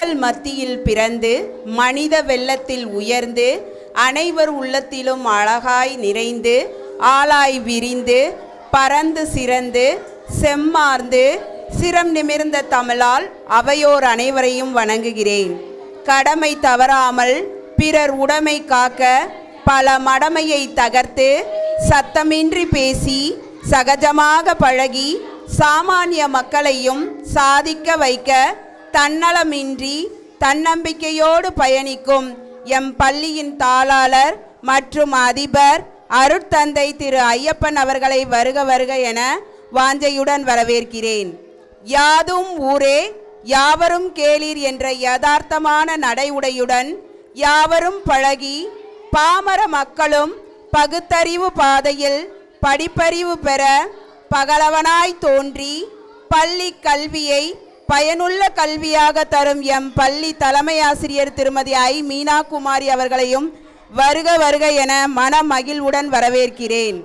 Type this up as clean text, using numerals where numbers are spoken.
மக்கள் மத்தியில் பிறந்து மனித வெள்ளத்தில் உயர்ந்து அனைவர் உள்ளத்திலும் அழகாய் நிறைந்து ஆளாய் விரிந்து பறந்து சிறந்து செம்மார்ந்து சிரம் நிமிர்ந்த தமிழால் அவையோர் அனைவரையும் வணங்குகிறேன். கடமை தவறாமல் பிறர் உடைமை காக்க பல மடமையை தகர்த்து சத்தமின்றி பேசி சகஜமாக பழகி சாமானிய மக்களையும் சாதிக்க வைக்க தன்னலமின்றி தன்னம்பிக்கையோடு பயணிக்கும் எம் பள்ளியின் தாளாளர் மற்றும் அதிபர் அருட்தந்தை திரு ஐயப்பன் அவர்களை வருக வருக என வாஞ்சையுடன் வரவேற்கிறேன். யாதும் ஊரே யாவரும் கேளீர் என்ற யதார்த்தமான நடைமுறையுடன் யாவரும் பழகி பாமர மக்களும் பகுத்தறிவு பாதையில் படிப்பறிவு பெற பகலவனாய் தோன்றி பள்ளி கல்வியை பயனுள்ள கல்வியாக தரும் எம் பள்ளி தலைமை ஆசிரியர் திருமதி மீனா குமாரி அவர்களையும் வருக வருக என மன மகிழ்வுடன் வரவேற்கிறேன்.